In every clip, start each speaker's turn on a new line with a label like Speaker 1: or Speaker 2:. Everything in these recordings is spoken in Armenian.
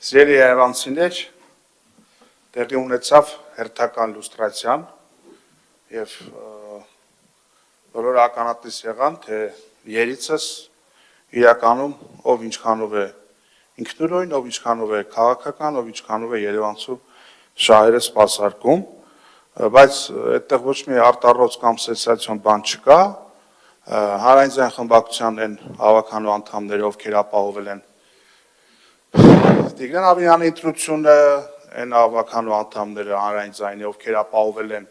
Speaker 1: Սիրելի երևանցիներ, տեղի ունեցավ հերթական լուստրացիան եւ բոլորը ականատես եղան, թե երիցս իրականում ով ինչքանով է ինքնուրույն, ով ինչքանով է քաղաքական, ով ինչքանով է երևանցու շահերը սպասարկում, բայց այդտեղ ոչ մի արտառոց կամ սենսացիոն բան չկա, հանրային խմբակցության են հավաքանու անդամները, ովքեր ապահովել են Տիգրան Ավինյանի ընտրությունը, այն հավաքանու անդամները հանրային ձայնի, ովքեր ապահովել են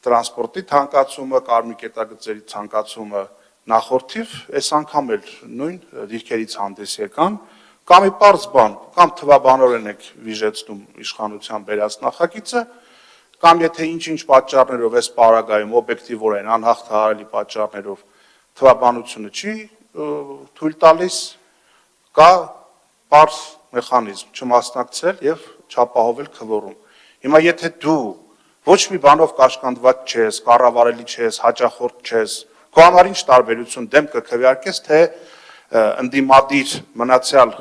Speaker 1: տրանսպորտի թանկացումը, կարմիր կետագծերի թանկացումը նախորդիվ, այս անգամ էլ նույն դիրքերից հանդես եկան, կամ մի պարզ բան, կամ թվաբանորեն եք վիժեցնում իշխանության բերած նախագիծը, կամ եթե ինչ-ինչ պատճառներով այս պարագայում օբյեկտիվորեն անհաղթահարելի պատճառներով թվաբանությունը չի թույլ տալիս, կա պարզ մեխանիզմ չմասնակցել եւ չապահովել քվորում։ Հիմա եթե դու ոչ մի բանով կաշկանդված չես, կառավարելի չես, հաճախորդ չես, քո համար ինչ տարբերություն դեմ կքվեարկես, թե ընդդիմադիր մնացյալ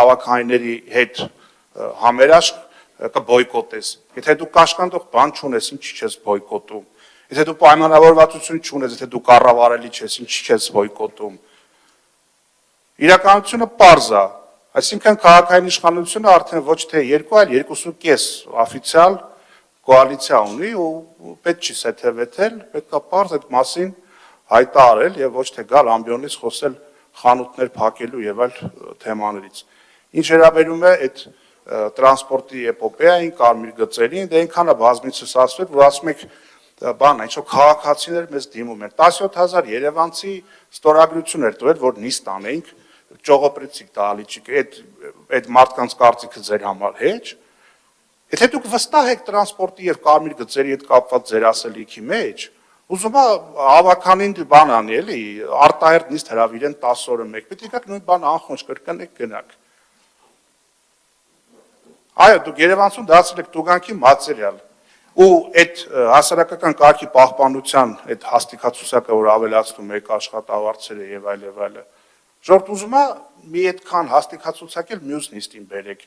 Speaker 1: ավականների հետ համերաշխ կբոյկոտես։ Եթե դու կաշկանդող բան չունես, ինչի՞ չես բոյկոտում։ Եթե դու պայմանավորվածություն չունես, եթե դու կառավարելի չես, ինչի՞ չես բոյկոտում։ Իրականությունը պարզ է, այսինքն քաղաքային իշխանությունը արդեն ոչ թե 2, այլ 2.5 օֆիցիալ կոալիցիա ունի ու պետք չի սեթևեթել, պետք է պարզ այդ մասին հայտարարել եւ ոչ թե գալ ամբիոնից խոսել խանութներ փակելու եւ այլ թեմաներից։ Ինչ վերաբերում է այդ տրանսպորտի էպոպեային, կարմիր գծերին, դե այնքան է բազմիցս ասվել, որ ասում եք բան, ինչ-որ քաղաքացիներ մեզ դիմում են։ 17000 երևանցի ստորագրություն էր տվել, որ նիստ անեինք, ճողոպրեցիք տալիճիկ, այդ մարդկանց կարծիքը ձեր համար հեչ։ Եթե դուք վստահ եք տրանսպորտի եւ կարմիր գծերի հետ կապված ձեր ասելիքի մեջ, ուզում եմ հավականին բան անի, էլի, արտահերտ նիստ հրավիրեն 10 օրը մեկ, պետք է գաք նույն բանը անխոնջ կրկնեք գնաք։ Այո, դուք Երևանցում դարձել եք տուգանքի մատերիալ։ Ու այդ հասարակական կարգի պահպանության այդ հաստիկացուցակը, որ ավելացնում եք աշխատավարձերը եւ այլ եւ այլը, ժողովուրդ ուզում է մի այդքան հաստիկացուցակ էլ մյուս նիստին բերեք։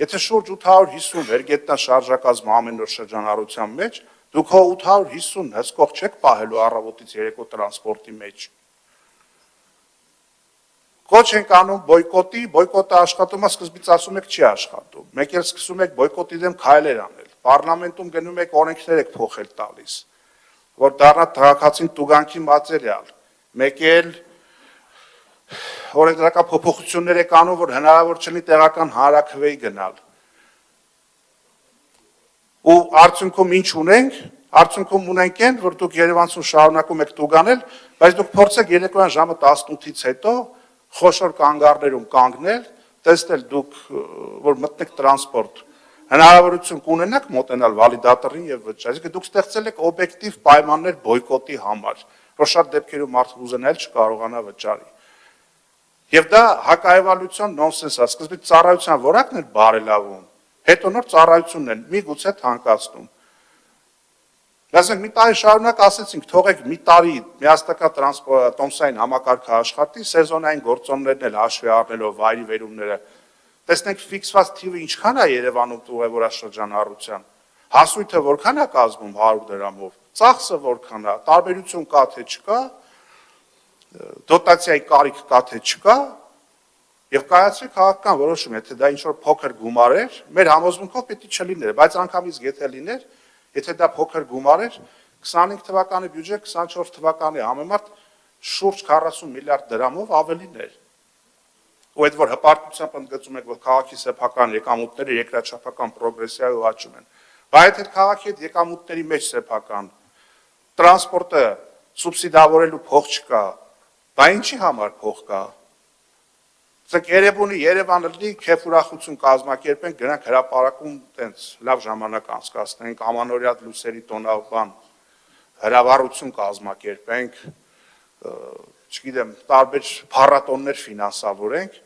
Speaker 1: Եթե շուրջ 850 վերգետնա շարժակազմ ամեն օր շրջանառության մեջ, դուք հո 850 հսկող չեք պահելու առավոտից երեկո տրանսպորտի մեջ։ Կոչ ենք անում բոյկոտի, բոյկոտը աշխատում է, սկզբից ասում եք չի աշխատում։ Մեկ էլ սկսում եք բոյկոտի դեմ քայլեր անել։ Պարլամենտում գնում եք օրենքներ եք փոխել տալիս, որ դառնա քաղաքացին տուգանքի մատերիալ։ Մեկ էլ օրենսդրական փոփոխություններ եք անում, որ հնարավոր չլինի տեղական հանրաքվեի գնալ։ Ու արդյունքում ինչ ունենք, արդյունքում ունենք այն, որ դուք Երևանցում շարունակում եք տուգանել, բայց դուք փորձեք երեկոյան ժամը 18-ից հետո խոշոր կանգառներում կանգնել, տեսնել դուք, որ մտնեք տրանսպորտ, հնարավորություն կունենաք մոտենալ վալիդատորին եւ վճարել, այսինքն դուք ստեղծել եք օբյեկտիվ պայմաններ բոյկոտի համար, որ շատ դեպքերում մարդը ուզենալ չկարողանա վճարի։ Եվ դա հակահայվալության նոնսենս է, սկզբից ծառայության որակն է բարելավում, հետո նոր ծառայությունն են միգուցե թանկացնում։ Ասենք մի տարի շարունակ ասեցինք, թողեք մի տարի միասնական տոմսային համակարգը աշխատի, սեզոնային գործոններն էլ հաշվի առնելով վայրի վերումները, տեսնենք ֆիքսված թիվը ինչքան է Երևանում ուղևորաշրջանառության, հասույթը որքան է կազմում 100 դրամով, ծախսը որքան է, տարբերություն կա թե չկա, դոտացիայի կարիք կա թե չկա, եւ կայացրեք քաղաքական որոշում, եթե դա ինչ-որ փոքր գումար էր, մեր համոզմունքով պետք է չլիներ, բայց անգամից եթե լիներ, եթե դա փոքր գումար էր, 25 թվականի բյուջե 24 թվականի համեմատ շուրջ 40 միլիարդ դրամով ավելին էր։ Ու այդ որ հպարտությամբ ընդգծում եք, որ քաղաքի սեփական եկամուտները երկրաչափական պրոգրեսիայով աճում են, բայց այդ քաղաքի այդ եկամուտների մեջ սեփական տրանսպորտը սուբսիդավորելու փող չկա, բայց ինչի համար փող կա։ Ցեք Երևանի Երևանը լի քեֆ ուրախություն կազմակերպենք, գնանք հրապարակում տենց լավ ժամանակ անցկացնենք, ամանորյա լույսերի տոնավան հրավառություն կազմակերպենք, չգիտեմ, տարբեր փառատոններ ֆինանսավորենք։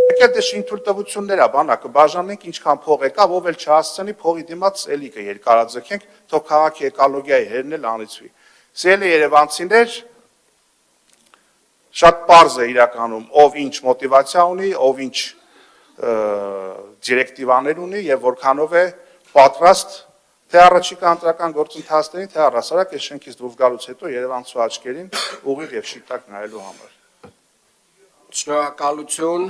Speaker 1: Եկել դե շինթույլտվություններ է, բանակը բաժանենք, ինչքան փող եկավ, ով էլ չհասցնի, փողի դիմաց էլի կերկարաձգենք, թող քաղաքի էկոլոգիայի հերն էլ անիծվի։ Սիրելի երևանցիներ, շատ պարզ է իրականում, ով ինչ մոտիվացիա ունի, ով ինչ դիրեկտիվաներ ունի եւ որքանով է պատրաստ թե առաջիկա ընտրական գործընթացներին, թե առհասարակ այս շենքից դուրս գալուց հետո Երևանցու աչքերին ուղիղ եւ շիտակ նայելու համար։
Speaker 2: Շնորհակալություն։